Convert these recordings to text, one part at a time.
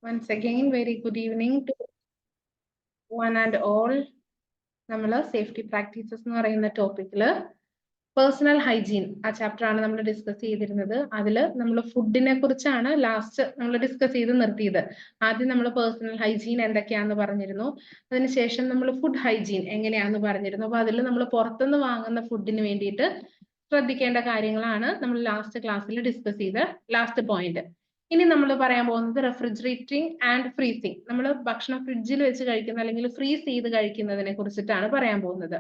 Once again, very good evening to one and all. നമ്മൾ safety practices എന്ന് പറയുന്ന ടോപ്പിക്കില് personal hygiene ആ chapter ആണ് നമ്മൾ ഡിസ്കസ് ചെയ്തിരുന്നത്. അതിൽ നമ്മൾ ഫുഡിനെ കുറിച്ചാണ് ലാസ്റ്റ് നമ്മൾ ഡിസ്കസ് ചെയ്ത് നിർത്തിയത്. ആദ്യം നമ്മൾ പേഴ്സണൽ ഹൈജീൻ എന്തൊക്കെയാണെന്ന് പറഞ്ഞിരുന്നു. അതിനുശേഷം നമ്മൾ ഫുഡ് ഹൈജീൻ എങ്ങനെയാണെന്ന് പറഞ്ഞിരുന്നു. അപ്പൊ അതിൽ നമ്മൾ പുറത്തുനിന്ന് വാങ്ങുന്ന ഫുഡിന് വേണ്ടിയിട്ട് ശ്രദ്ധിക്കേണ്ട കാര്യങ്ങളാണ് നമ്മൾ ലാസ്റ്റ് ക്ലാസ്സിൽ ഡിസ്കസ് ചെയ്ത ലാസ്റ്റ് പോയിന്റ്. ഇനി നമ്മൾ പറയാൻ പോകുന്നത് റെഫ്രിജറേറ്റിംഗ് ആൻഡ് ഫ്രീസിങ്. നമ്മൾ ഭക്ഷണം ഫ്രിഡ്ജിൽ വെച്ച് കഴിക്കുന്ന അല്ലെങ്കിൽ ഫ്രീസ് ചെയ്ത് കഴിക്കുന്നതിനെ കുറിച്ചിട്ടാണ് പറയാൻ പോകുന്നത്.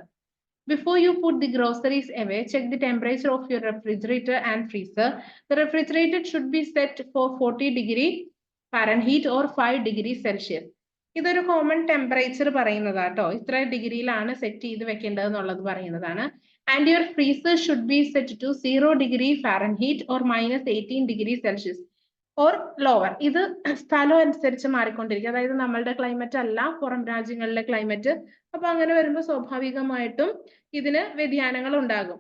Before you put the groceries away, check the temperature of your refrigerator and freezer. The refrigerator should be set for 40 degree Fahrenheit or 5 degree Celsius. ഇതൊരു കോമൺ ടെമ്പറേച്ചർ പറയുന്നതാട്ടോ. ഇത്ര ഡിഗ്രിയിലാണ് സെറ്റ് ചെയ്ത് വെക്കേണ്ടത് എന്നുള്ളത് പറയുന്നതാണ്. And your freezer should be set to 0 degree Fahrenheit or -18 degree Celsius or lower. ഇത് സ്ഥലം അനുസരിച്ച് മാറിക്കൊണ്ടിരിക്കും. അതായത് നമ്മളുടെ ക്ലൈമറ്റ് അല്ല പുറം രാജ്യങ്ങളിലെ ക്ലൈമറ്റ്. അപ്പൊ അങ്ങനെ വരുമ്പോൾ സ്വാഭാവികമായിട്ടും ഇതിന് വ്യതിയാനങ്ങൾ ഉണ്ടാകും.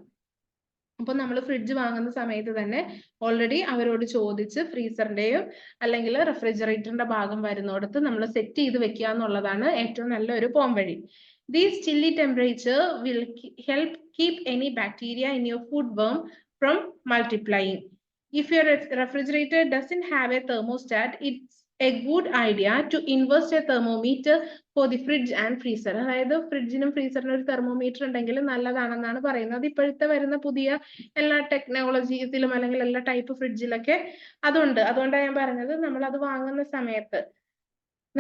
അപ്പൊ നമ്മൾ ഫ്രിഡ്ജ് വാങ്ങുന്ന സമയത്ത് തന്നെ ഓൾറെഡി അവരോട് ചോദിച്ച് ഫ്രീസറിന്റെയോ അല്ലെങ്കിൽ റെഫ്രിജറേറ്ററിന്റെ ഭാഗം വരുന്നിടത്ത് നമ്മൾ സെറ്റ് ചെയ്ത് വെക്കുക എന്നുള്ളതാണ് ഏറ്റവും നല്ലൊരു പോംവഴി. These chilly temperature will help keep any bacteria in your food worm from multiplying. If your refrigerator doesn't have a thermostat, it's a good idea to invest a thermometer for the fridge and freezer. അതായത് ഫ്രിഡ്ജിനും ഫ്രീസറിനും ഒരു thermometer ഉണ്ടെങ്കിൽ നല്ലതാണെന്നാണ് പറയുന്നത്. ഇപ്പോഴത്തെ വരുന്ന പുതിയ എല്ലാ ടെക്നോളജീസിലും അല്ലെങ്കിൽ എല്ലാ ടൈപ്പ് ഫ്രിഡ്ജിലൊക്കെ അതുണ്ട്. അതുകൊണ്ടാണ് ഞാൻ പറഞ്ഞത് നമ്മൾ അത് വാങ്ങുന്ന സമയത്ത്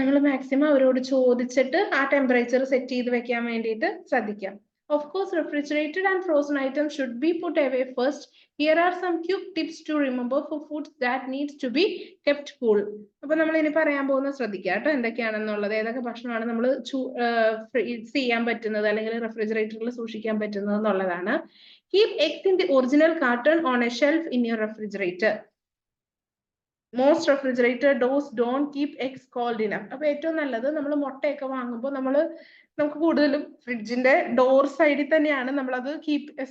നമ്മൾ മാക്സിമം അവരോട് ചോദിച്ചിട്ട് ആ ടെമ്പറേച്ചർ സെറ്റ് ചെയ്ത് വെക്കാൻ വേണ്ടിയിട്ട് ശ്രദ്ധിക്കാം. Of course, refrigerated and frozen items should be put away first. Here are some quick tips to remember for foods that needs to be kept cool. അപ്പൊ നമ്മൾ ഇനി പറയാൻ പോകുന്ന ശ്രദ്ധിക്കുക കേട്ടോ എന്തൊക്കെയാണെന്നുള്ളത്. ഏതൊക്കെ ഭക്ഷണമാണ് നമ്മൾ ഫ്രീസ് ചെയ്യാൻ പറ്റുന്നത് അല്ലെങ്കിൽ റെഫ്രിജറേറ്ററിൽ സൂക്ഷിക്കാൻ പറ്റുന്നത് എന്നുള്ളതാണ്. Keep eggs in the original carton on a shelf in your refrigerator. Most refrigerator doors don't keep eggs cold enough. അപ്പൊ ഏറ്റവും നല്ലത് നമ്മൾ മുട്ടയൊക്കെ വാങ്ങുമ്പോൾ നമുക്ക് കൂടുതലും ഫ്രിഡ്ജിന്റെ ഡോർ സൈഡിൽ തന്നെയാണ് നമ്മളത്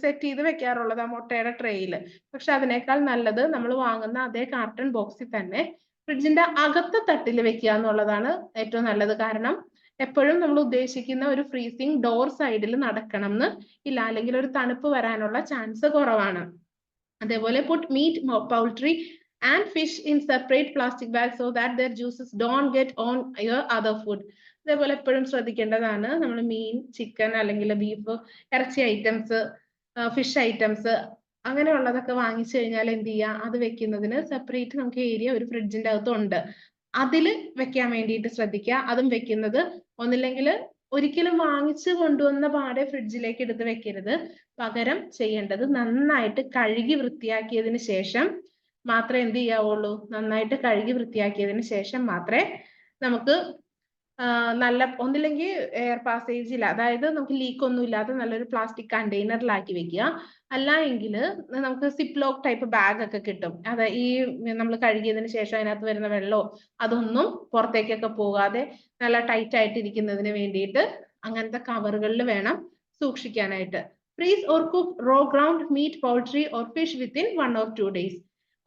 സെറ്റ് ചെയ്ത് വെക്കാറുള്ളത് ആ മുട്ടയുടെ ട്രേയിൽ. പക്ഷെ അതിനേക്കാൾ നല്ലത് നമ്മൾ വാങ്ങുന്ന അതേ കാർട്ടൺ ബോക്സിൽ തന്നെ ഫ്രിഡ്ജിന്റെ അകത്തെ തട്ടിൽ വെക്കുക എന്നുള്ളതാണ് ഏറ്റവും നല്ലത്. കാരണം എപ്പോഴും നമ്മൾ ഉദ്ദേശിക്കുന്ന ഒരു ഫ്രീസിങ് ഡോർ സൈഡിൽ നടക്കണം എന്ന് ഇല്ല, അല്ലെങ്കിൽ ഒരു തണുപ്പ് വരാനുള്ള ചാൻസ് കുറവാണ്. അതേപോലെ put meat, poultry and fish in separate plastic bags so that their juices don't get on your other food. അതേപോലെ എപ്പോഴും ശ്രദ്ധിക്കേണ്ടതാണ് നമ്മൾ മീൻ, ചിക്കൻ അല്ലെങ്കിൽ ബീഫ്, ഇറച്ചി ഐറ്റംസ്, ഫിഷ് ഐറ്റംസ് അങ്ങനെയുള്ളതൊക്കെ വാങ്ങിച്ചു കഴിഞ്ഞാൽ എന്ത് ചെയ്യുക, അത് വെക്കുന്നതിന് സെപ്പറേറ്റ് നമുക്ക് ഏരിയ ഒരു ഫ്രിഡ്ജിന്റെ അകത്തുണ്ട്. അതിൽ വെക്കാൻ വേണ്ടിയിട്ട് ശ്രദ്ധിക്കുക. അതും വെക്കുന്നത് ഒന്നില്ലെങ്കിൽ ഒരിക്കലും വാങ്ങിച്ചു കൊണ്ടുവന്ന പാടെ ഫ്രിഡ്ജിലേക്ക് എടുത്ത് വെക്കരുത്. പകരം ചെയ്യേണ്ടത് നന്നായിട്ട് കഴുകി വൃത്തിയാക്കിയതിന് ശേഷം മാത്രമേ എന്ത് ചെയ്യാവുള്ളൂ, നന്നായിട്ട് കഴുകി വൃത്തിയാക്കിയതിന് ശേഷം മാത്രമേ നമുക്ക് നല്ല ഒന്നില്ലെങ്കിൽ എയർ പാസേജിൽ, അതായത് നമുക്ക് ലീക്ക് ഒന്നും ഇല്ലാതെ നല്ലൊരു പ്ലാസ്റ്റിക് കണ്ടെയ്നറിലാക്കി വെക്കുക. അല്ല എങ്കിൽ നമുക്ക് സിപ്പ് ലോക്ക് ടൈപ്പ് ബാഗ് ഒക്കെ കിട്ടും. അതെ, ഈ നമ്മൾ കഴുകിയതിന് ശേഷം അതിനകത്ത് വരുന്ന വെള്ളമോ അതൊന്നും പുറത്തേക്കൊക്കെ പോകാതെ നല്ല ടൈറ്റ് ആയിട്ട് ഇരിക്കുന്നതിന് വേണ്ടിയിട്ട് അങ്ങനത്തെ കവറുകളിൽ വേണം സൂക്ഷിക്കാനായിട്ട്. Freeze or cook raw ground meat, poultry or fish within 1 or 2 days.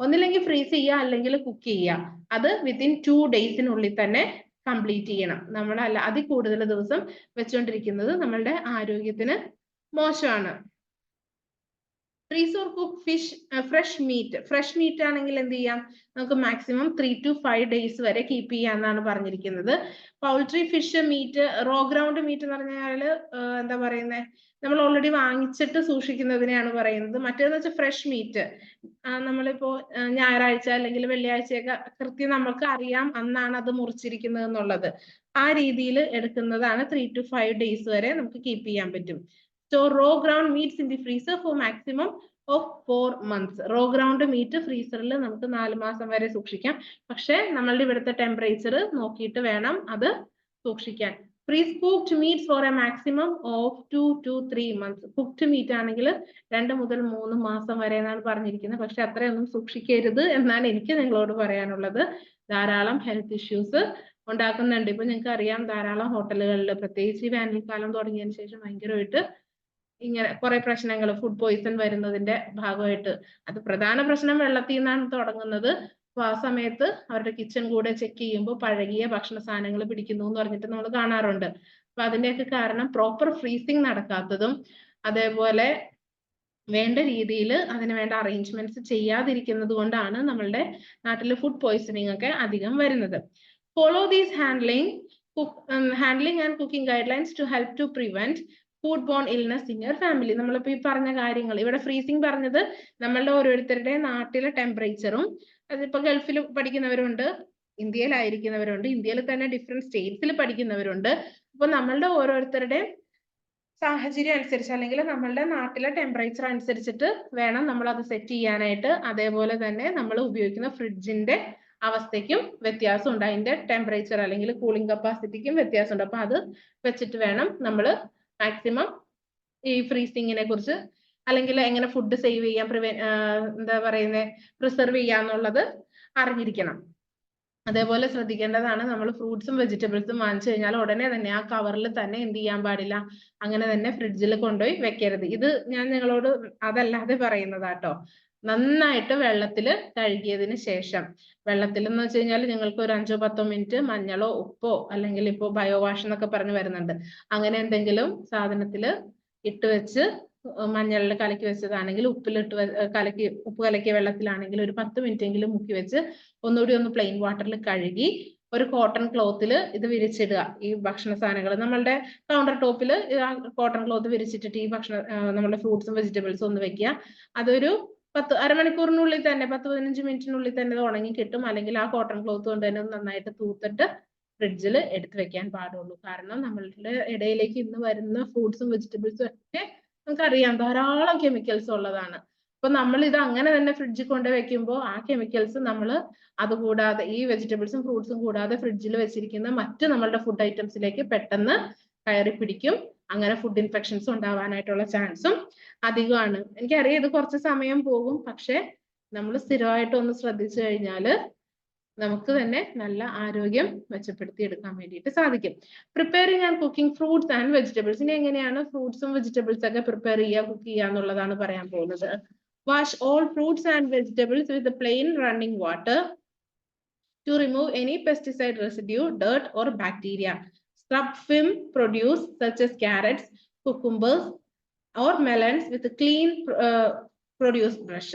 ഒന്നില്ലെങ്കിൽ ഫ്രീസ് ചെയ്യുക അല്ലെങ്കിൽ കുക്ക് ചെയ്യുക. അത് വിത്തിൻ 2 daysനുള്ളിൽ തന്നെ കംപ്ലീറ്റ് ചെയ്യണം. നമ്മളല്ല അതിൽ കൂടുതൽ ദിവസം വെച്ചുകൊണ്ടിരിക്കുന്നത് നമ്മളുടെ ആരോഗ്യത്തിന് മോശമാണ്. Freeze or cook fish, fresh meat ആണെങ്കിൽ എന്ത് ചെയ്യാം, നമുക്ക് മാക്സിമം 3 to 5 days വരെ കീപ്പ് ചെയ്യാന്നാണ് പറഞ്ഞിരിക്കുന്നത്. Poultry, fish, meat, raw ground meat എന്ന് പറഞ്ഞാൽ എന്താ പറയുന്നത്, നമ്മൾ ഓൾറെഡി വാങ്ങിച്ചിട്ട് സൂക്ഷിക്കുന്നതിനെയാണ് പറയുന്നത്. മറ്റേന്ന് വെച്ചാൽ ഫ്രഷ് മീറ്റ്, നമ്മളിപ്പോ ഞായറാഴ്ച അല്ലെങ്കിൽ വെള്ളിയാഴ്ചയൊക്കെ കൃത്യം നമുക്ക് അറിയാം അന്നാണ് അത് മുറിച്ചിരിക്കുന്നത് എന്നുള്ളത്. ആ രീതിയിൽ എടുക്കുന്നതാണ് 3 to 5 days വരെ നമുക്ക് കീപ്പ് ചെയ്യാൻ പറ്റും. Store raw ground meats in the freezer for maximum of 4 months. Raw ground meat ഫ്രീസറിൽ നമുക്ക് 4 മാസം വരെ സൂക്ഷിക്കാം. പക്ഷെ നമ്മളുടെ ഇവിടുത്തെ ടെമ്പറേച്ചർ നോക്കിയിട്ട് വേണം അത് സൂക്ഷിക്കാൻ. Freeze cooked meats for a maximum of 2 to 3 months. Cooked meat ആണെങ്കിൽ 2 മുതൽ 3 മാസം വരെ എന്നാണ് പറഞ്ഞിരിക്കുന്നത്. പക്ഷെ അത്രയൊന്നും സൂക്ഷിക്കരുത് എന്നാണ് എനിക്ക് നിങ്ങളോട് പറയാനുള്ളത്. ധാരാളം ഹെൽത്ത് ഇഷ്യൂസ് ഉണ്ടാക്കുന്നുണ്ട്. ഇപ്പൊ നിങ്ങൾക്ക് അറിയാം, ധാരാളം ഹോട്ടലുകളിൽ പ്രത്യേകിച്ച് ഈ വേനൽക്കാലം തുടങ്ങിയതിന് ശേഷം ഭയങ്കരമായിട്ട് ഇങ്ങനെ കുറെ പ്രശ്നങ്ങൾ, ഫുഡ് പോയിസൺ വരുന്നതിന്റെ ഭാഗമായിട്ട്. അത് പ്രധാന പ്രശ്നം വെള്ളത്തിൽ നിന്നാണ് തുടങ്ങുന്നത്. അപ്പൊ ആ സമയത്ത് അവരുടെ കിച്ചൺ കൂടെ ചെക്ക് ചെയ്യുമ്പോൾ പഴകിയ ഭക്ഷണ സാധനങ്ങൾ പിടിക്കുന്നു എന്ന് പറഞ്ഞിട്ട് നമ്മൾ കാണാറുണ്ട്. അപ്പൊ അതിന്റെയൊക്കെ കാരണം പ്രോപ്പർ ഫ്രീസിങ് നടക്കാത്തതും അതേപോലെ വേണ്ട രീതിയിൽ അതിന് വേണ്ട അറേഞ്ച്മെന്റ്സ് ചെയ്യാതിരിക്കുന്നത് കൊണ്ടാണ് നമ്മളുടെ നാട്ടിൽ ഫുഡ് പോയ്സണിങ് ഒക്കെ അധികം വരുന്നത്. Follow these handling and cooking guidelines to help to prevent food borne illness in your family. നമ്മളിപ്പോ ഈ പറഞ്ഞ കാര്യങ്ങൾ, ഇവിടെ ഫ്രീസിങ് പറഞ്ഞത് നമ്മളുടെ ഓരോരുത്തരുടെ നാട്ടിലെ ടെമ്പറേച്ചറും, അതിപ്പോ ഗൾഫിൽ പഠിക്കുന്നവരുണ്ട്, ഇന്ത്യയിലായിരിക്കുന്നവരുണ്ട്, ഇന്ത്യയിൽ തന്നെ ഡിഫറെന്റ് സ്റ്റേറ്റ്സിൽ പഠിക്കുന്നവരുണ്ട്. അപ്പൊ നമ്മളുടെ ഓരോരുത്തരുടെ സാഹചര്യം അനുസരിച്ച് അല്ലെങ്കിൽ നമ്മളുടെ നാട്ടിലെ ടെമ്പറേച്ചർ അനുസരിച്ചിട്ട് വേണം നമ്മൾ അത് സെറ്റ് ചെയ്യാനായിട്ട്. അതേപോലെ തന്നെ നമ്മൾ ഉപയോഗിക്കുന്ന ഫ്രിഡ്ജിന്റെ അവസ്ഥയ്ക്കും വ്യത്യാസമുണ്ട്, അതിന്റെ ടെമ്പറേച്ചർ അല്ലെങ്കിൽ കൂളിംഗ് കപ്പാസിറ്റിക്കും വ്യത്യാസമുണ്ട്. അപ്പൊ അത് വെച്ചിട്ട് വേണം നമ്മൾ മാക്സിമം ഈ ഫ്രീസിങ്ങിനെ കുറിച്ച് അല്ലെങ്കിൽ എങ്ങനെ ഫുഡ് സേവ് ചെയ്യാൻ എന്താ പറയുന്നത് പ്രിസർവ് ചെയ്യാന്നുള്ളത് അറിഞ്ഞിരിക്കണം. അതേപോലെ ശ്രദ്ധിക്കേണ്ടതാണ്, നമ്മൾ ഫ്രൂട്ട്സും വെജിറ്റബിൾസും വാങ്ങിച്ചു കഴിഞ്ഞാൽ ഉടനെ തന്നെ ആ കവറിൽ തന്നെ എന്ത് ചെയ്യാൻ പാടില്ല, അങ്ങനെ തന്നെ ഫ്രിഡ്ജിൽ കൊണ്ടുപോയി വെക്കരുത്. ഇത് ഞാൻ നിങ്ങളോട് അതല്ലാതെ പറയുന്നതാട്ടോ. നന്നായിട്ട് വെള്ളത്തിൽ കഴുകിയതിന് ശേഷം, വെള്ളത്തിൽ എന്ന് വെച്ച് കഴിഞ്ഞാൽ നിങ്ങൾക്ക് ഒരു 5-10 മിനിറ്റ് മഞ്ഞളോ ഉപ്പോ അല്ലെങ്കിൽ ഇപ്പോ ബയോവാഷ് എന്നൊക്കെ പറഞ്ഞ് വരുന്നുണ്ട്, അങ്ങനെ എന്തെങ്കിലും സാധനത്തിൽ ഇട്ട് വെച്ച്, മഞ്ഞളിൽ കലക്കി വെച്ചതാണെങ്കിൽ ഉപ്പിലിട്ട് ഉപ്പ് കലക്കിയ വെള്ളത്തിലാണെങ്കിൽ ഒരു 10 മിനിറ്റ് എങ്കിലും മുക്കി വെച്ച് ഒന്നുകൂടി ഒന്ന് പ്ലെയിൻ വാട്ടറിൽ കഴുകി ഒരു കോട്ടൺ ക്ലോത്തിൽ ഇത് വിരിച്ചിടുക. ഈ ഭക്ഷണ സാധനങ്ങൾ നമ്മളുടെ കൗണ്ടർ ടോപ്പിൽ കോട്ടൺ ക്ലോത്ത് വിരിച്ചിട്ടിട്ട് ഈ നമ്മളുടെ ഫ്രൂട്ട്സും വെജിറ്റബിൾസും ഒന്ന് വെക്കുക. അതൊരു അരമണിക്കൂറിനുള്ളിൽ തന്നെ 10-15 മിനിറ്റിനുള്ളിൽ തന്നെ ഇത് ഉണങ്ങി കിട്ടും. അല്ലെങ്കിൽ ആ കോട്ടൺ ക്ലോത്ത് കൊണ്ട് തന്നെ നന്നായിട്ട് തൂത്തിട്ട് ഫ്രിഡ്ജിൽ എടുത്ത് വെക്കാൻ പാടുള്ളൂ. കാരണം നമ്മളുടെ ഇടയിലേക്ക് ഇന്ന് വരുന്ന ഫ്രൂട്ട്സും വെജിറ്റബിൾസും ഒക്കെ നമുക്കറിയാം ധാരാളം കെമിക്കൽസ് ഉള്ളതാണ്. അപ്പൊ നമ്മൾ ഇത് അങ്ങനെ തന്നെ ഫ്രിഡ്ജിൽ കൊണ്ട് വെക്കുമ്പോൾ ആ കെമിക്കൽസ് നമ്മൾ അതുകൂടാതെ ഈ വെജിറ്റബിൾസും ഫ്രൂട്ട്സും കൂടാതെ ഫ്രിഡ്ജിൽ വെച്ചിരിക്കുന്ന മറ്റ് നമ്മളുടെ ഫുഡ് ഐറ്റംസിലേക്ക് പെട്ടെന്ന് കയറി പിടിക്കും. അങ്ങനെ ഫുഡ് ഇൻഫെക്ഷൻസ് ഉണ്ടാവാനായിട്ടുള്ള ചാൻസും അധികമാണ്. എനിക്കറിയാം ഇത് കുറച്ച് സമയം പോകും, പക്ഷെ നമ്മൾ സ്ഥിരമായിട്ട് ഒന്ന് ശ്രദ്ധിച്ചു കഴിഞ്ഞാൽ നമുക്ക് തന്നെ നല്ല ആരോഗ്യം മെച്ചപ്പെടുത്തി എടുക്കാൻ വേണ്ടിയിട്ട് സാധിക്കും. Preparing and cooking fruits and vegetables. ഇനി എങ്ങനെയാണ് ഫ്രൂട്ട്സും വെജിറ്റബിൾസ് ഒക്കെ പ്രിപ്പയർ ചെയ്യുക, കുക്ക് ചെയ്യുക എന്നുള്ളതാണ് പറയാൻ പോകുന്നത്. Wash all fruits and vegetables with plain running water to remove any pesticide residue, dirt or bacteria. Scrub film produce such as carrots, cucumbers or melons with a clean produce brush.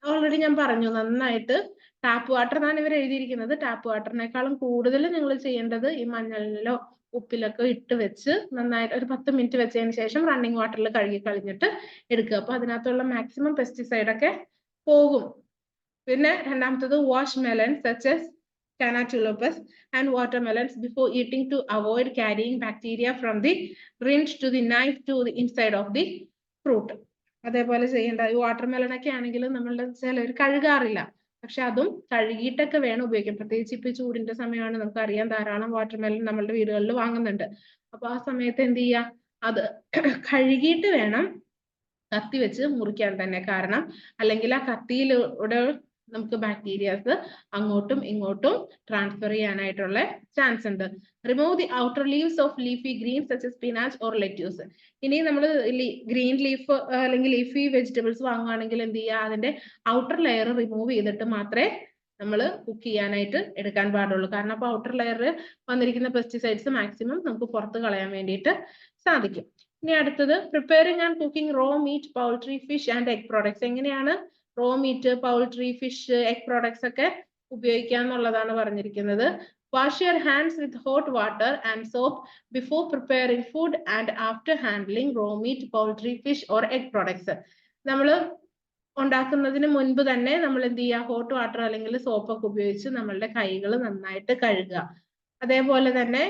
Already ഞാൻ പറഞ്ഞു, നന്നായിട്ട് tap water എന്നാണ് ഇവർ എഴുതിയിരിക്കുന്നത്. Tap വാട്ടറിനേക്കാളും കൂടുതൽ നിങ്ങൾ ചെയ്യേണ്ടത് ഈ മഞ്ഞളിലോ ഉപ്പിലൊക്കെ ഇട്ട് വെച്ച് നന്നായിട്ട് ഒരു 10 മിനിറ്റ് വെച്ചതിന് ശേഷം റണ്ണിങ് വാട്ടറിൽ കഴുകി കളഞ്ഞിട്ട് എടുക്കുക. അപ്പൊ അതിനകത്തുള്ള മാക്സിമം പെസ്റ്റിസൈഡ് ഒക്കെ പോകും. പിന്നെ രണ്ടാമത്തത് wash melon such as Canatulopus and watermelons before eating to avoid carrying bacteria from the rind to the knife to the inside of the fruit. അതേപോലെ ചെയ്യേണ്ട ഈ വാട്ടർമെലൺ ഒക്കെ ആണെങ്കിൽ നമ്മളുടെ ചിലർ കഴുകാറില്ല, പക്ഷെ അതും കഴുകിയിട്ടൊക്കെ വേണം ഉപയോഗിക്കാൻ. പ്രത്യേകിച്ച് ഇപ്പൊ ചൂടിന്റെ സമയമാണ്, നമുക്കറിയാം ധാരാളം വാട്ടർമെലൺ നമ്മളുടെ വീടുകളിൽ വാങ്ങുന്നുണ്ട്. അപ്പൊ ആ സമയത്ത് എന്ത് ചെയ്യാ, അത് കഴുകിയിട്ട് വേണം കത്തി വെച്ച് മുറിക്കാൻ തന്നെ. കാരണം അല്ലെങ്കിൽ ആ കത്തിയിലൂടെ നമുക്ക് ബാക്ടീരിയാസ് അങ്ങോട്ടും ഇങ്ങോട്ടും ട്രാൻസ്ഫർ ചെയ്യാനായിട്ടുള്ള ചാൻസ് ഉണ്ട്. Remove the outer leaves of leafy Green's such as spinach or lettuce. ഇനി നമ്മൾ ഗ്രീൻ ലീഫ് അല്ലെങ്കിൽ ലീഫി വെജിറ്റബിൾസ് വാങ്ങുകയാണെങ്കിൽ എന്ത് ചെയ്യുക, അതിന്റെ ഔട്ടർ ലെയർ റിമൂവ് ചെയ്തിട്ട് മാത്രമേ നമ്മൾ കുക്ക് ചെയ്യാനായിട്ട് എടുക്കാൻ പാടുള്ളൂ. കാരണം അപ്പൊ ഔട്ടർ ലെയറിൽ വന്നിരിക്കുന്ന പെസ്റ്റിസൈഡ്സ് മാക്സിമം നമുക്ക് പുറത്ത് കളയാൻ വേണ്ടിയിട്ട് സാധിക്കും. ഇനി അടുത്തത് preparing and cooking raw meat, poultry, fish and egg products. എങ്ങനെയാണ് raw meat, poultry, fish, egg products ഒക്കെ ഉപയോഗിക്കുക എന്നുള്ളതാണ് പറഞ്ഞിരിക്കുന്നത്. Wash your hands with hot water and soap before preparing food and after handling raw meat, poultry, fish or egg products. നമ്മൾ ഉണ്ടാക്കുന്നതിന് മുൻപ് തന്നെ നമ്മൾ എന്ത് ചെയ്യുക, ഹോട്ട് വാട്ടർ അല്ലെങ്കിൽ സോപ്പൊക്കെ ഉപയോഗിച്ച് നമ്മളുടെ കൈകൾ നന്നായിട്ട് കഴുകുക. അതേപോലെ തന്നെ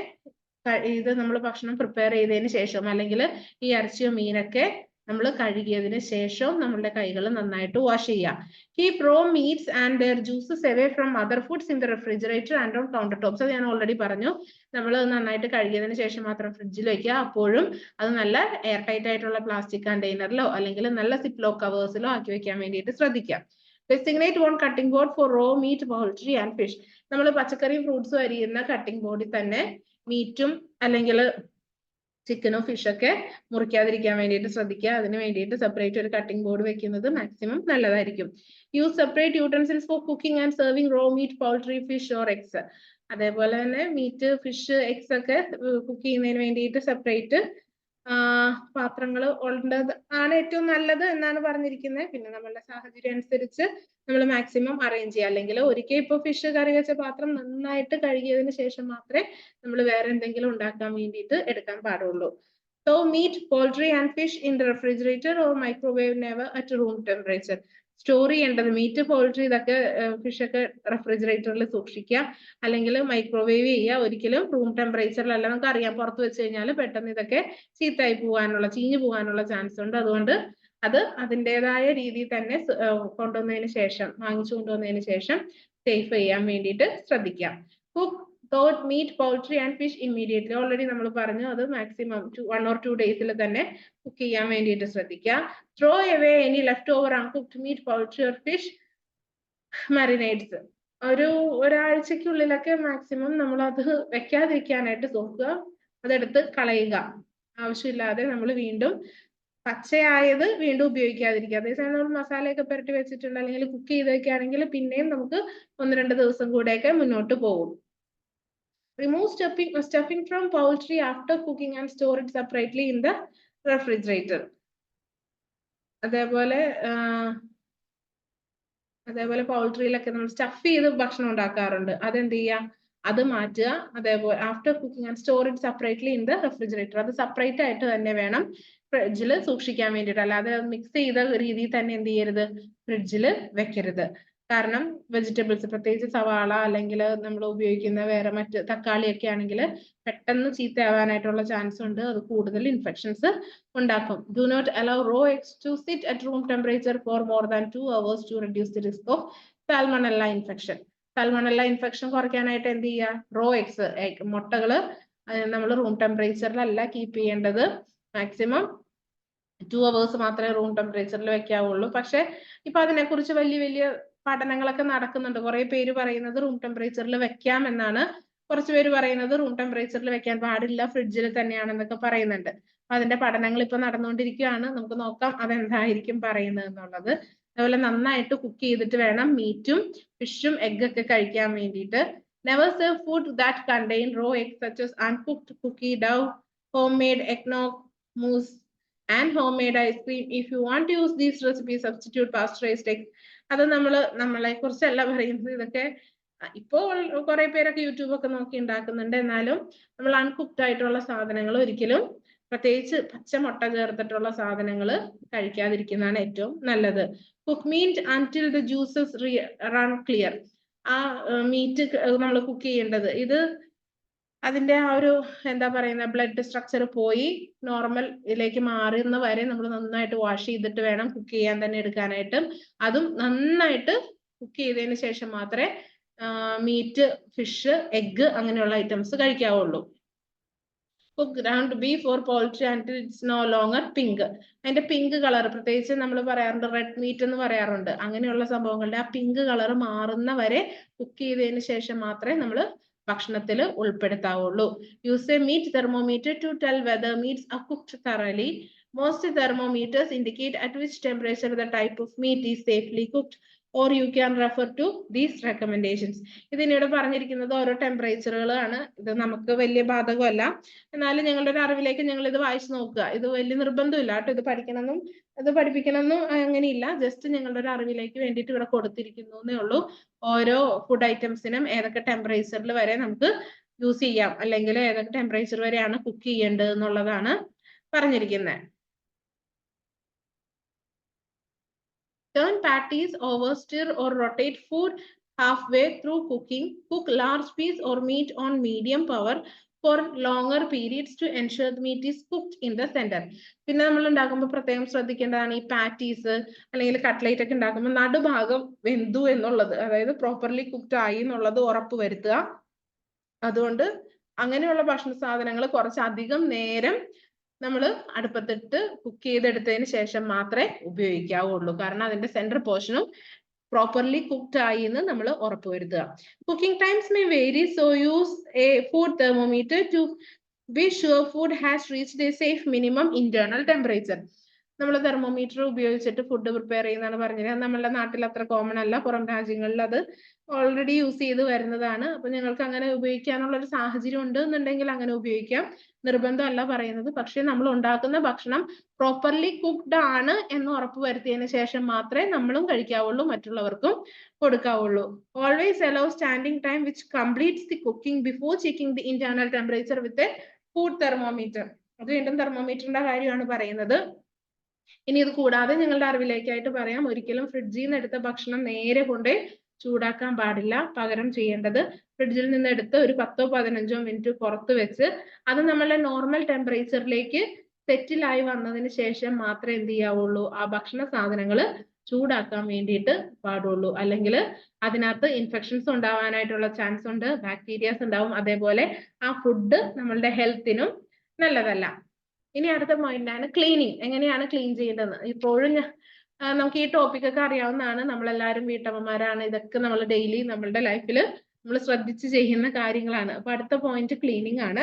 ഇത് നമ്മൾ ഭക്ഷണം പ്രിപ്പയർ ചെയ്തതിന് ശേഷം അല്ലെങ്കിൽ ഈ ഇറച്ചിയോ മീനൊക്കെ നമ്മൾ കഴുകിയതിന് ശേഷം നമ്മളുടെ കൈകൾ നന്നായിട്ട് വാഷ് ചെയ്യുക. Keep raw meats and their juices away from other foods in the refrigerator and on counter tops. അത് ഞാൻ ഓൾറെഡി പറഞ്ഞു. നമ്മൾ നന്നായിട്ട് കഴുകിയതിന് ശേഷം മാത്രം ഫ്രിഡ്ജിൽ വെക്കുക. അപ്പോഴും അത് നല്ല എയർ ടൈറ്റ് ആയിട്ടുള്ള പ്ലാസ്റ്റിക് കണ്ടെയ്നറിലോ അല്ലെങ്കിൽ നല്ല സിപ്ലോ കവേഴ്സിലോ ആക്കി വെക്കാൻ വേണ്ടിയിട്ട് ശ്രദ്ധിക്കുക. Designate one cutting board for raw meat, poultry and fish. നമ്മൾ പച്ചക്കറിയും ഫ്രൂട്ട്സും അരിയുന്ന കട്ടിംഗ് ബോർഡിൽ തന്നെ മീറ്റും അല്ലെങ്കിൽ ചിക്കനോ ഫിഷൊക്കെ മുറിക്കാതിരിക്കാൻ വേണ്ടിയിട്ട് ശ്രദ്ധിക്കുക. അതിന് വേണ്ടിയിട്ട് സെപ്പറേറ്റ് ഒരു കട്ടിംഗ് ബോർഡ് വെക്കുന്നത് മാക്സിമം നല്ലതായിരിക്കും. Use separate utensils for cooking and serving raw meat, poultry, fish or eggs. അതേപോലെ തന്നെ മീറ്റ്, ഫിഷ്, എഗ്സ് ഒക്കെ കുക്ക് ചെയ്യുന്നതിന് വേണ്ടിയിട്ട് സെപ്പറേറ്റ് പാത്രങ്ങൾ ഉള്ളത് ആണ് ഏറ്റവും നല്ലത് എന്നാണ് പറഞ്ഞിരിക്കുന്നത്. പിന്നെ നമ്മളുടെ സാഹചര്യം അനുസരിച്ച് നമ്മൾ മാക്സിമം അറേഞ്ച് ചെയ്യുക. അല്ലെങ്കിൽ ഒരിക്കൽ ഇപ്പോൾ ഫിഷ് കറി വെച്ച പാത്രം നന്നായിട്ട് കഴുകിയതിന് ശേഷം മാത്രമേ നമ്മൾ വേറെ എന്തെങ്കിലും ഉണ്ടാക്കാൻ വേണ്ടിയിട്ട് എടുക്കാൻ പാടുള്ളൂ. So meat, poultry and fish in the refrigerator or microwave, never at room temperature. Store ചെയ്യേണ്ടത് മീറ്റ്, പോൾട്രി ഇതൊക്കെ ഫിഷൊക്കെ റെഫ്രിജറേറ്ററിൽ സൂക്ഷിക്കുക, അല്ലെങ്കിൽ മൈക്രോവേവ് ചെയ്യുക. ഒരിക്കലും റൂം ടെമ്പറേച്ചറിലല്ല. നമുക്ക് അറിയാം പുറത്ത് വെച്ച് കഴിഞ്ഞാൽ പെട്ടെന്ന് ഇതൊക്കെ ചീത്തായി പോകാനുള്ള, ചീഞ്ഞു പോകാനുള്ള ചാൻസ് ഉണ്ട്. അതുകൊണ്ട് അത് അതിൻ്റെതായ രീതിയിൽ തന്നെ കൊണ്ടുവന്നതിന് ശേഷം, വാങ്ങിച്ചു കൊണ്ടുവന്നതിന് ശേഷം സേഫ് ചെയ്യാൻ വേണ്ടിയിട്ട് ശ്രദ്ധിക്കാം. Cook thawed meat, poultry and fish immediately. Already നമ്മൾ പറഞ്ഞു അത് മാക്സിമം 1 or 2 ഡേയ്സിൽ തന്നെ കുക്ക് ചെയ്യാൻ വേണ്ടിയിട്ട് ശ്രദ്ധിക്കുക. Throw away any leftover uncooked meat, poultry or fish marinades. ഒരാഴ്ചക്കുള്ളിലൊക്കെ മാക്സിമം നമ്മൾ അത് വെക്കാതിരിക്കാനായിട്ട് നോക്കുക. അതെടുത്ത് കളയുക. ആവശ്യമില്ലാതെ നമ്മൾ വീണ്ടും പച്ചയായത് വീണ്ടും ഉപയോഗിക്കാതിരിക്കുക. അതേസമയം നമ്മൾ മസാലയൊക്കെ പുരട്ടി വെച്ചിട്ടുണ്ട് അല്ലെങ്കിൽ കുക്ക് ചെയ്തൊക്കെയാണെങ്കിൽ പിന്നെയും നമുക്ക് 1-2 ദിവസം കൂടെയൊക്കെ മുന്നോട്ട് പോകും. Remove stuffing from poultry after cooking and store it separately in the refrigerator. അതേപോലെ പൗൾട്രിയിലൊക്കെ നമ്മൾ സ്റ്റഫ് ചെയ്ത് ഭക്ഷണം ഉണ്ടാക്കാറുണ്ട്. അതെന്ത് ചെയ്യാം, അത് മാറ്റുക. അതേപോലെ after cooking and store it separately in the refrigerator. അത് സെപ്പറേറ്റ് ആയിട്ട് തന്നെ വേണം ഫ്രിഡ്ജിൽ സൂക്ഷിക്കാൻ വേണ്ടിയിട്ട്. അല്ലാതെ മിക്സ് ചെയ്ത രീതിയിൽ തന്നെ എന്ത് ചെയ്യരുത്, ഫ്രിഡ്ജിൽ വെക്കരുത്. കാരണം വെജിറ്റബിൾസ്, പ്രത്യേകിച്ച് സവാള അല്ലെങ്കിൽ നമ്മൾ ഉപയോഗിക്കുന്ന വേറെ മറ്റ് തക്കാളിയൊക്കെ ആണെങ്കിൽ പെട്ടെന്ന് ചീത്തയാവാനായിട്ടുള്ള ചാൻസ് ഉണ്ട്. അത് കൂടുതൽ ഇൻഫെക്ഷൻസ് ഉണ്ടാക്കും. Do not allow raw eggs to sit at room temperature for more than 2 hours to reduce the risk of salmonella infection. Salmonella infection കുറയ്ക്കാനായിട്ട് എന്ത് ചെയ്യുക, റോ എഗ്സ്, മുട്ടകൾ നമ്മൾ റൂം ടെമ്പറേച്ചറിലല്ല കീപ്പ് ചെയ്യേണ്ടത്. മാക്സിമം 2 hours മാത്രമേ റൂം ടെമ്പറേച്ചറിൽ വെക്കാവുള്ളൂ. പക്ഷെ ഇപ്പൊ അതിനെക്കുറിച്ച് വലിയ പഠനങ്ങളൊക്കെ നടക്കുന്നുണ്ട്. കുറെ പേര് പറയുന്നത് റൂം ടെമ്പറേച്ചറിൽ വെക്കാം എന്നാണ്. കുറച്ച് പേര് പറയുന്നത് റൂം ടെമ്പറേച്ചറിൽ വെക്കാൻ പാടില്ല, ഫ്രിഡ്ജിൽ തന്നെയാണെന്നൊക്കെ പറയുന്നുണ്ട്. അതിന്റെ പഠനങ്ങൾ ഇപ്പൊ നടന്നുകൊണ്ടിരിക്കുകയാണ്. നമുക്ക് നോക്കാം അതെന്തായിരിക്കും പറയുന്നത് എന്നുള്ളത്. അതുപോലെ നന്നായിട്ട് കുക്ക് ചെയ്തിട്ട് വേണം മീറ്റും ഫിഷും എഗ്ഗൊക്കെ കഴിക്കാൻ വേണ്ടിയിട്ട്. Never serve food that contain raw eggs such as uncooked cookie dough, homemade eggnog, mousse and homemade ice cream. If you want to use these recipes, substitute pasteurized eggs. അത് നമ്മളെ കുറിച്ചല്ല പറയുന്നത്. ഇതൊക്കെ ഇപ്പോൾ കുറെ പേരൊക്കെ യൂട്യൂബ് ഒക്കെ നോക്കി ഉണ്ടാക്കുന്നുണ്ട്. എന്നാലും നമ്മൾ അൺകുക്ക്ഡ് ആയിട്ടുള്ള സാധനങ്ങൾ ഒരിക്കലും, പ്രത്യേകിച്ച് പച്ചമുട്ട ചേർത്തിട്ടുള്ള സാധനങ്ങൾ കഴിക്കാതിരിക്കുന്നതാണ് ഏറ്റവും നല്ലത്. Cook meat until the juices run clear. ആ മീറ്റ് നമ്മൾ കുക്ക് ചെയ്യേണ്ടത് ഇത് അതിന്റെ ആ ഒരു എന്താ പറയുന്ന ബ്ലഡ് സ്ട്രക്ചർ പോയി നോർമലിലേക്ക് മാറുന്ന വരെ നമ്മൾ നന്നായിട്ട് വാഷ് ചെയ്തിട്ട് വേണം കുക്ക് ചെയ്യാൻ തന്നെ എടുക്കാനായിട്ട്. അതും നന്നായിട്ട് കുക്ക് ചെയ്തതിന് ശേഷം മാത്രമേ മീറ്റ്, ഫിഷ്, എഗ്ഗ് അങ്ങനെയുള്ള ഐറ്റംസ് കഴിക്കാവുള്ളൂ. Ground beef or poultry and it's no longer pink. അതിന്റെ പിങ്ക് കളർ, പ്രത്യേകിച്ച് നമ്മൾ പറയാറുണ്ട് റെഡ് മീറ്റ് എന്ന് പറയാറുണ്ട്. അങ്ങനെയുള്ള സംഭവങ്ങളുടെ ആ പിങ്ക് കളർ മാറുന്ന വരെ കുക്ക് ചെയ്തതിന് ശേഷം മാത്രമേ നമ്മൾ ഭക്ഷണത്തിൽ ഉൾപ്പെടുത്താവുള്ളൂ. Use a meat thermometer to tell whether meats are cooked thoroughly. Most thermometers indicate at which temperature the type of meat is safely cooked, or you can refer to these recommendations. ഇതിനിവിടെ പറഞ്ഞിരിക്കുന്നത് ഓരോ ടെമ്പറേച്ചറുകളാണ്. ഇത് നമുക്ക് വലിയ ബാധകമല്ല. എന്നാലും ഞങ്ങളുടെ ഒരു അറിവിലേക്ക് ഞങ്ങൾ ഇത് വായിച്ചു നോക്കുക. ഇത് വലിയ നിർബന്ധമില്ല കേട്ടോ, ഇത് പഠിപ്പിക്കണമെന്നും അങ്ങനെയില്ല. ജസ്റ്റ് ഞങ്ങളുടെ ഒരു അറിവിലേക്ക് വേണ്ടിയിട്ട് ഇവിടെ കൊടുത്തിരിക്കുന്നു എന്നേ ഉള്ളൂ. ഓരോ ഫുഡ് ഐറ്റംസിനും ഏതൊക്കെ ടെമ്പറേച്ചറിൽ വരെ നമുക്ക് യൂസ് ചെയ്യാം, അല്ലെങ്കിൽ ഏതൊക്കെ ടെമ്പറേച്ചർ വരെയാണ് കുക്ക് ചെയ്യേണ്ടത് എന്നുള്ളതാണ് പറഞ്ഞിരിക്കുന്നത്. Turn patties over, stir or rotate food halfway through cooking. Cook large piece or meat on medium power for longer periods to ensure the meat is cooked in the center. പിന്നെ നമ്മൾ ഉണ്ടാക്കുമ്പോൾ പ്രത്യേകം ശ്രദ്ധിക്കേണ്ടതാണ് ഈ patties അല്ലെങ്കിൽ cutlet ഒക്കെ ഉണ്ടാക്കുമ്പോൾ നടുഭാഗം വെന്തു എന്നുള്ളത്, അതായത് പ്രോപ്പർലി കുക്ക്ഡ് ആയി എന്നുള്ളത് ഉറപ്പ് വരുത്തുക. അതുകൊണ്ട് അങ്ങനെയുള്ള ഭക്ഷണ സാധനങ്ങൾ കുറച്ചധികം നേരം നമ്മൾ അടുപ്പത്തിട്ട് കുക്ക് ചെയ്തെടുത്തതിന് ശേഷം മാത്രമേ ഉപയോഗിക്കാവുള്ളൂ. കാരണം അതിന്റെ സെൻട്രൽ പോർഷനും പ്രോപ്പർലി കുക്ക്ഡ് ആയി എന്ന് നമ്മൾ ഉറപ്പുവരുത്തുക. Cooking times may vary, so use a food thermometer to Be sure food has reached a safe minimum internal temperature. നമ്മൾ തെർമോമീറ്റർ ഉപയോഗിച്ചിട്ട് ഫുഡ് പ്രിപ്പയർ ചെയ്യുന്നതാണ് പറഞ്ഞത്. നമ്മളുടെ നാട്ടിൽ അത്ര കോമൺ അല്ല, പുറം രാജ്യങ്ങളിൽ അത് ഓൾറെഡി യൂസ് ചെയ്ത് വരുന്നതാണ്. അപ്പൊ നിങ്ങൾക്ക് അങ്ങനെ ഉപയോഗിക്കാനുള്ള ഒരു സാഹചര്യം ഉണ്ട് എന്നുണ്ടെങ്കിൽ അങ്ങനെ ഉപയോഗിക്കാം, നിർബന്ധമല്ല പറയുന്നത്. പക്ഷെ നമ്മൾ ഉണ്ടാക്കുന്ന ഭക്ഷണം പ്രോപ്പർലി കുക്ക്ഡ് ആണ് എന്ന് ഉറപ്പ് വരുത്തിയതിനു ശേഷം മാത്രമേ നമ്മളും കഴിക്കാവുള്ളൂ, മറ്റുള്ളവർക്കും കൊടുക്കാവുള്ളൂ. Always allow standing time which completes the cooking before checking the internal temperature with a food thermometer. അത് വീണ്ടും തെർമോമീറ്ററിന്റെ കാര്യമാണ് പറയുന്നത്. ഇനി ഇത് കൂടാതെ നിങ്ങളുടെ അറിവിലേക്കായിട്ട് പറയാം, ഒരിക്കലും ഫ്രിഡ്ജിൽ നിന്ന് എടുത്ത ഭക്ഷണം നേരെ കൊണ്ട് ചൂടാക്കാൻ പാടില്ല. പകരം ചെയ്യേണ്ടത് ഫ്രിഡ്ജിൽ നിന്ന് എടുത്ത് ഒരു 10-15 മിനിറ്റ് പുറത്ത് വെച്ച് അത് നമ്മളുടെ നോർമൽ ടെമ്പറേച്ചറിലേക്ക് സെറ്റിലായി വന്നതിന് ശേഷം മാത്രമേ എന്ത് ചെയ്യാവുള്ളൂ, ആ ഭക്ഷണ സാധനങ്ങൾ ചൂടാക്കാൻ വേണ്ടിയിട്ട് പാടുള്ളൂ. അല്ലെങ്കിൽ അതിനകത്ത് ഇൻഫെക്ഷൻസ് ഉണ്ടാവാനായിട്ടുള്ള ചാൻസ് ഉണ്ട്, ബാക്ടീരിയാസ് ഉണ്ടാവും, അതേപോലെ ആ ഫുഡ് നമ്മളുടെ ഹെൽത്തിനും നല്ലതല്ല. ഇനി അടുത്ത പോയിന്റ് ആണ് ക്ലീനിങ്. എങ്ങനെയാണ് ക്ലീൻ ചെയ്യേണ്ടത്? ഇപ്പോഴും നമുക്ക് ഈ ടോപ്പിക് ഒക്കെ അറിയാവുന്നതാണ്, നമ്മളെല്ലാവരും വീട്ടമ്മമാരാണ്, ഇതൊക്കെ നമ്മൾ ഡെയിലി നമ്മളുടെ ലൈഫിൽ നമ്മൾ ശ്രദ്ധിച്ച് ചെയ്യുന്ന കാര്യങ്ങളാണ്. അപ്പൊ അടുത്ത പോയിന്റ് ക്ലീനിങ് ആണ്.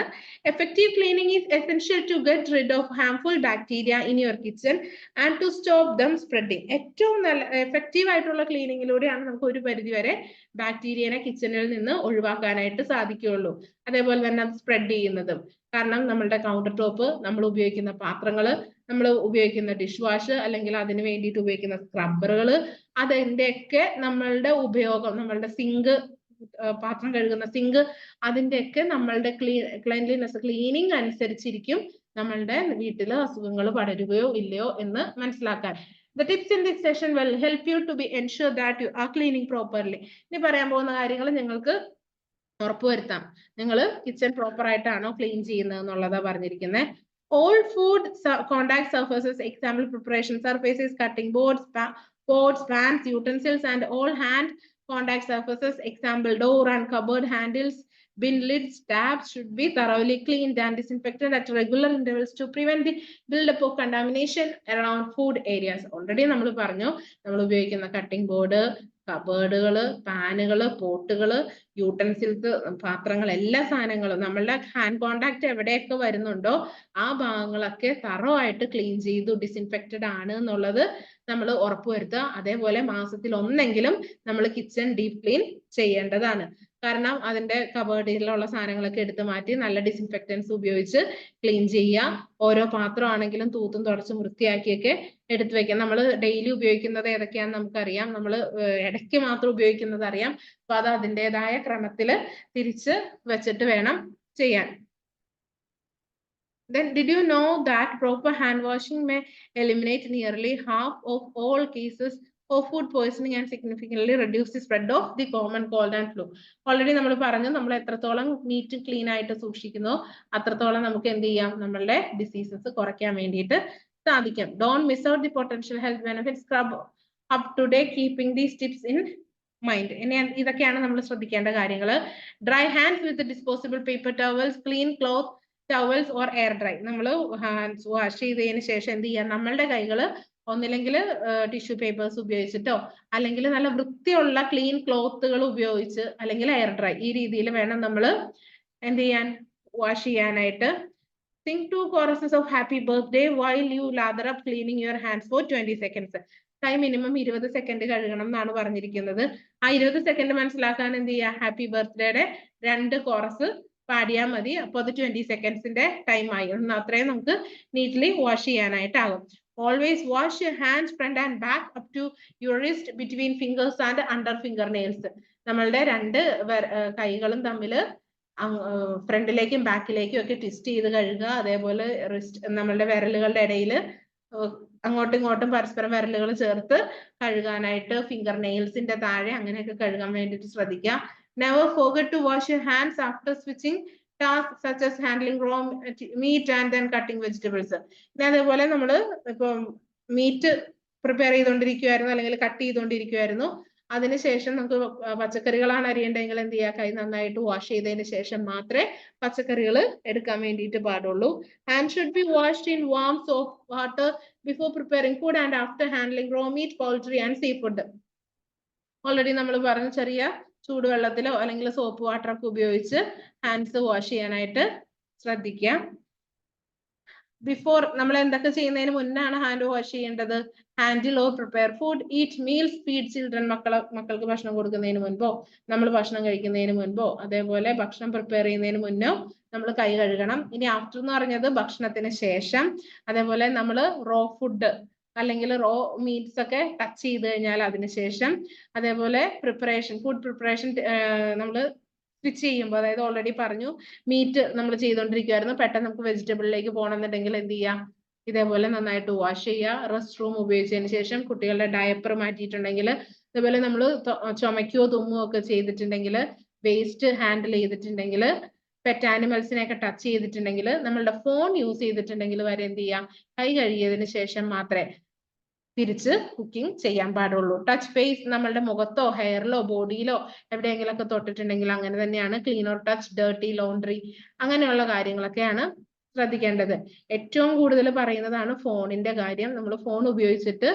Effective cleaning is essential to get rid of harmful bacteria in your kitchen and to stop them spreading. ഏറ്റവും നല്ല എഫക്റ്റീവ് ആയിട്ടുള്ള ക്ലീനിങ്ങിലൂടെയാണ് നമുക്ക് ഒരു പരിധി വരെ ബാക്ടീരിയനെ കിച്ചണിൽ നിന്ന് ഒഴിവാക്കാനായിട്ട് സാധിക്കുകയുള്ളൂ. അതേപോലെ തന്നെ അത് സ്പ്രെഡ് ചെയ്യുന്നതും. കാരണം നമ്മളുടെ കൗണ്ടർ ടോപ്പ്, നമ്മൾ ഉപയോഗിക്കുന്ന പാത്രങ്ങൾ, നമ്മൾ ഉപയോഗിക്കുന്ന ഡിഷ് വാഷ്, അല്ലെങ്കിൽ അതിന് വേണ്ടിയിട്ട് ഉപയോഗിക്കുന്ന സ്ക്രബ്ബറുകൾ, അതിൻ്റെയൊക്കെ നമ്മളുടെ ഉപയോഗം, നമ്മളുടെ സിങ്ക്, പാത്രം കഴുകുന്ന സിങ്ക്, അതിൻ്റെയൊക്കെ നമ്മളുടെ ക്ലീൻലിനെസ്, ക്ലീനിങ് അനുസരിച്ചിരിക്കും നമ്മളുടെ വീട്ടിൽ അസുഖങ്ങൾ പടരുകയോ ഇല്ലയോ എന്ന് മനസ്സിലാക്കാൻ. The tips in this session will help you to be ensure that you are cleaning properly. ഇനി പറയാൻ പോകുന്ന കാര്യങ്ങൾ നിങ്ങൾക്ക് ഉറപ്പുവരുത്താം നിങ്ങൾ കിച്ചൺ പ്രോപ്പർ ആയിട്ടാണോ ക്ലീൻ ചെയ്യുന്നത് എന്നുള്ളതാ പറഞ്ഞിരിക്കുന്നത്. All food contact surfaces, example preparation surfaces, cutting boards, pots, pans, utensils, and all hand contact surfaces, example door and cupboard handles, bin lids, tabs, should be thoroughly cleaned and disinfected at regular intervals to prevent the build-up of contamination around food areas. Already നമ്മൾ പറഞ്ഞു, നമ്മൾ ഉപയോഗിക്കുന്ന cutting board, കബേർഡുകൾ, പാനുകൾ, പോട്ടുകൾ, utensils, പാത്രങ്ങൾ, എല്ലാ സാധനങ്ങളും നമ്മളുടെ hand contact എവിടെയൊക്കെ വരുന്നുണ്ടോ ആ ഭാഗങ്ങളൊക്കെ തറവായിട്ട് ക്ലീൻ ചെയ്തു ഡിസിൻഫെക്റ്റഡ് ആണ് എന്നുള്ളത് നമ്മൾ ഉറപ്പുവരുത്തുക. അതേപോലെ മാസത്തിൽ ഒന്നെങ്കിലും നമ്മൾ കിച്ചൺ ഡീപ് ക്ലീൻ ചെയ്യേണ്ടതാണ്. കാരണം അതിന്റെ കബേർഡിലുള്ള സാധനങ്ങളൊക്കെ എടുത്തു മാറ്റി നല്ല ഡിസിൻഫെക്റ്റൻസ് ഉപയോഗിച്ച് ക്ലീൻ ചെയ്യുക. ഓരോ പാത്രമാണെങ്കിലും തൂത്തും തുടച്ചും വൃത്തിയാക്കിയൊക്കെ എടുത്തു വെക്കാം. നമ്മൾ ഡെയിലി ഉപയോഗിക്കുന്നത് ഏതൊക്കെയാണെന്ന് നമുക്കറിയാം, നമ്മൾ ഇടയ്ക്ക് മാത്രം ഉപയോഗിക്കുന്നത് അറിയാം. അപ്പൊ അത് അതിൻ്റെതായ ക്രമത്തിൽ തിരിച്ച് വെച്ചിട്ട് വേണം ചെയ്യാൻ. Then did you know that proper hand washing may eliminate nearly half of all cases of food poisoning and significantly reduce the spread of the common cold and flu? Already നമ്മൾ പറഞ്ഞു, നമ്മൾ എത്രത്തോളം നീറ്റ് ക്ലീൻ ആയിട്ട് സൂക്ഷിക്കുന്നോ അത്രത്തോളം നമുക്ക് എന്ത് ചെയ്യാം, നമ്മളുടെ ഡിസീസസ് കുറയ്ക്കാൻ വേണ്ടിയിട്ട് സാധിക്കും. Don't miss out the potential health benefits. Scrub up to date, keeping these tips in mind. ഇനി ഇതൊക്കെയാണ് നമ്മൾ ശ്രദ്ധിക്കേണ്ട കാര്യങ്ങൾ. Dry hands with disposable paper towels, clean cloth towels or air dry. നമ്മൾ ഹാൻഡ്സ് വാഷ് ചെയ്തതിന് ശേഷം എന്ത് ചെയ്യാം, നമ്മളുടെ കൈകൾ ഒന്നില്ലെങ്കിൽ ടിഷ്യൂ പേപ്പേഴ്സ് ഉപയോഗിച്ചിട്ടോ അല്ലെങ്കിൽ നല്ല വൃത്തിയുള്ള ക്ലീൻ ക്ലോത്തുകൾ ഉപയോഗിച്ച് അല്ലെങ്കിൽ എയർ ഡ്രൈ, ഈ രീതിയിൽ വേണം നമ്മൾ എന്ത് ചെയ്യാൻ, വാഷ് ചെയ്യാനായിട്ട്. Sing 2 choruses of happy birthday while you lather up cleaning your hands for 20 seconds. Time minimum 20 second കഴുകണം എന്നാണ് പറഞ്ഞിരിക്കുന്നത്. ആ 20 സെക്കൻഡ് മനസ്സിലാക്കാൻ എന്ത് ചെയ്യുക, ഹാപ്പി ബർത്ത്ഡേയുടെ 2 കോറസ് പാടിയാൽ മതി. അപ്പോൾ അത് 20 സെക്കൻഡ്സിന്റെ ടൈം ആയി. അത്രയും നമുക്ക് നീറ്റ്ലി വാഷ് ചെയ്യാനായിട്ടാകും. Always wash your hands front and back up to your wrist, between fingers and under fingernails. നമ്മളുടെ 2 കൈകളും തമ്മിൽ ഫ്രണ്ടിലേക്കും ബാക്കിലേക്കും ഒക്കെ ട്വിസ്റ്റ് ചെയ്ത് കഴുകുക. അതേപോലെ റിസ്റ്റ്, നമ്മളുടെ വിരലുകളുടെ ഇടയിൽ അങ്ങോട്ടും ഇങ്ങോട്ടും പരസ്പരം വിരലുകൾ ചേർത്ത് കഴുകാനായിട്ട്, ഫിംഗർ നെയിൽസിന്റെ താഴെ അങ്ങനെയൊക്കെ കഴുകാൻ വേണ്ടിയിട്ട് ശ്രദ്ധിക്കുക. Never forget to wash your hands after switching tasks such as handling raw meat and then cutting vegetables. അതേപോലെ നമ്മൾ ഇപ്പം മീറ്റ് പ്രിപ്പയർ ചെയ്തുകൊണ്ടിരിക്കുവായിരുന്നു അല്ലെങ്കിൽ കട്ട് ചെയ്തുകൊണ്ടിരിക്കുവായിരുന്നു, അതിനുശേഷം നമുക്ക് പച്ചക്കറികളാണ് അരിയേണ്ടതെങ്കിൽ എന്ത് ചെയ്യുക, കൈ നന്നായിട്ട് വാഷ് ചെയ്തതിന് ശേഷം മാത്രമേ പച്ചക്കറികൾ എടുക്കാൻ വേണ്ടിയിട്ട് പാടുള്ളൂ. Hands should be washed in warm soap water before preparing food and after handling raw meat, poultry and seafood. Already നമ്മൾ പറഞ്ഞു, ചെറിയ ചൂടുവെള്ളത്തിലോ അല്ലെങ്കിൽ സോപ്പ് വാട്ടറൊക്കെ ഉപയോഗിച്ച് ഹാൻഡ്സ് വാഷ് ചെയ്യാനായിട്ട് ശ്രദ്ധിക്കുക. ബിഫോർ നമ്മൾ എന്തൊക്കെ ചെയ്യുന്നതിന് മുന്നാണ് ഹാൻഡ് വാഷ് ചെയ്യേണ്ടത്? Handle or prepare food, eat meals, feed children, മക്കൾക്ക് ഭക്ഷണം കൊടുക്കുന്നതിന് മുൻപോ നമ്മൾ ഭക്ഷണം കഴിക്കുന്നതിന് മുൻപോ അതേപോലെ ഭക്ഷണം പ്രിപ്പയർ ചെയ്യുന്നതിന് മുന്നോ നമ്മൾ കൈ കഴുകണം. ഇനി ആഫ്റ്റർ എന്ന് പറഞ്ഞത് ഭക്ഷണത്തിന് ശേഷം. അതേപോലെ നമ്മൾ റോ ഫുഡ് അല്ലെങ്കിൽ റോ മീറ്റ്സ് ഒക്കെ ടച്ച് ചെയ്ത് കഴിഞ്ഞാൽ അതിനുശേഷം. അതേപോലെ ഫുഡ് പ്രിപ്പറേഷൻ നമ്മൾ സ്വിച്ച് ചെയ്യുമ്പോൾ, അതായത് ഓൾറെഡി പറഞ്ഞു മീറ്റ് നമ്മൾ ചെയ്തുകൊണ്ടിരിക്കുവായിരുന്നു, പെട്ടെന്ന് നമുക്ക് വെജിറ്റബിളിലേക്ക് പോകണമെന്നുണ്ടെങ്കിൽ എന്ത് ചെയ്യാം? ഇതേപോലെ നന്നായിട്ട് വാഷ് ചെയ്യുക. റെസ്റ്റ് റൂം ഉപയോഗിച്ചതിന് ശേഷം കുട്ടികളുടെ ഡയപ്പർ മാറ്റിയിട്ടുണ്ടെങ്കിൽ, അതേപോലെ നമ്മൾ ചുമക്കുകയോ തുമ്മുകയോ ഒക്കെ ചെയ്തിട്ടുണ്ടെങ്കിൽ, വേസ്റ്റ് ഹാൻഡിൽ ചെയ്തിട്ടുണ്ടെങ്കിൽ, പെറ്റ് ആനിമൽസിനെയൊക്കെ ടച്ച് ചെയ്തിട്ടുണ്ടെങ്കിൽ, നമ്മളുടെ ഫോൺ യൂസ് ചെയ്തിട്ടുണ്ടെങ്കിൽ വരെ എന്ത് ചെയ്യാം? കൈ കഴുകിയതിന് ശേഷം മാത്രമേ തിരിച്ച് കുക്കിംഗ് ചെയ്യാൻ പാടുള്ളൂ. ടച്ച് ഫേസ് നമ്മളുടെ മുഖത്തോ ഹെയറിലോ ബോഡിയിലോ എവിടെയെങ്കിലും ഒക്കെ തൊട്ടിട്ടുണ്ടെങ്കിൽ അങ്ങനെ തന്നെയാണ്. Clean or touch dirty laundry അങ്ങനെയുള്ള കാര്യങ്ങളൊക്കെയാണ് ശ്രദ്ധിക്കേണ്ടത്. ഏറ്റവും കൂടുതൽ പറയുന്നതാണ് ഫോണിന്റെ കാര്യം. നമ്മൾ ഫോൺ ഉപയോഗിച്ചിട്ട്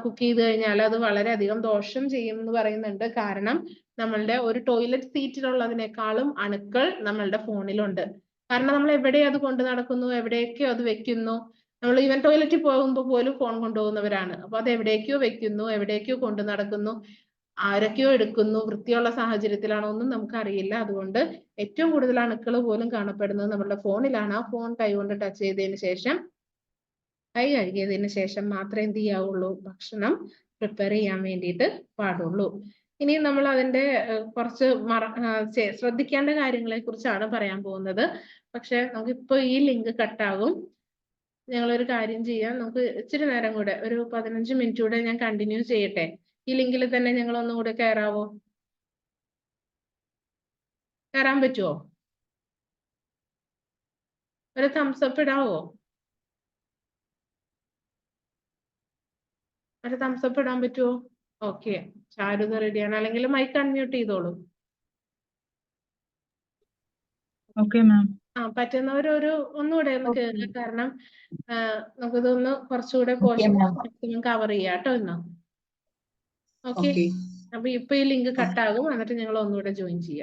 കുക്ക് ചെയ്ത് കഴിഞ്ഞാൽ അത് വളരെയധികം ദോഷം ചെയ്യും എന്ന് പറയുന്നുണ്ട്. കാരണം നമ്മളുടെ ഒരു ടോയ്ലറ്റ് സീറ്റിലുള്ളതിനേക്കാളും അണുക്കൾ നമ്മളുടെ ഫോണിലുണ്ട്. കാരണം നമ്മൾ എവിടെ അത് കൊണ്ട് നടക്കുന്നു, എവിടെയൊക്കെയോ അത് വെക്കുന്നു. നമ്മൾ ഈവൻ ടോയ്ലറ്റിൽ പോകുമ്പോൾ പോലും ഫോൺ കൊണ്ടുപോകുന്നവരാണ്. അപ്പൊ അത് എവിടേക്കോ വെക്കുന്നു, എവിടേക്കോ കൊണ്ടു നടക്കുന്നു, ആരൊക്കെയോ എടുക്കുന്നു, വൃത്തിയുള്ള സാഹചര്യത്തിലാണോ ഒന്നും നമുക്കറിയില്ല. അതുകൊണ്ട് ഏറ്റവും കൂടുതൽ അണുക്കൾ പോലും കാണപ്പെടുന്നത് നമ്മുടെ ഫോണിലാണ്. ആ ഫോൺ കൈകൊണ്ട് ടച്ച് ചെയ്തതിന് ശേഷം, കൈ കഴുകിയതിന് ശേഷം മാത്രമേ എന്ത് ചെയ്യാവുള്ളൂ? ഭക്ഷണം പ്രിപ്പയർ ചെയ്യാൻ വേണ്ടിയിട്ട് പാടുള്ളൂ. ഇനി നമ്മൾ അതിന്റെ കുറച്ച് ശ്രദ്ധിക്കേണ്ട കാര്യങ്ങളെ കുറിച്ചാണ് പറയാൻ പോകുന്നത്. പക്ഷെ നമുക്കിപ്പോ ഈ ലിങ്ക് കട്ടാകും. ഞങ്ങളൊരു കാര്യം ചെയ്യാം, നമുക്ക് ഇച്ചിരി നേരം കൂടെ ഒരു 15 മിനിറ്റ് കൂടെ ഞാൻ കണ്ടിന്യൂ ചെയ്യട്ടെ. ഈ ലിങ്കിൽ തന്നെ ഞങ്ങൾ ഒന്നും കൂടെ കയറാവോ? കയറാൻ പറ്റുമോ? ഒരു തംസ് അപ്പ് ഇടാവോ? ഒരു തംസ് അപ്പ് ഇടാൻ പറ്റുമോ? ഓക്കെ, ചാരുത റെഡിയാണ്. അല്ലെങ്കിൽ മൈക്ക് അൺമ്യൂട്ട് ചെയ്തോളൂ. പറ്റുന്നവരൊരു ഒന്നുകൂടെ ഒന്ന് കേറുക. കാരണം നമുക്കിതൊന്ന് കുറച്ചുകൂടെ പോർഷൻ മാക്സിമം കവർ ചെയ്യാം കേട്ടോ ഇന്ന്. ഓക്കെ, അപ്പൊ ഇപ്പൊ ഈ ലിങ്ക് കട്ടാകും. എന്നിട്ട് ഞങ്ങൾ ഒന്നുകൂടെ ജോയിൻ ചെയ്യാം.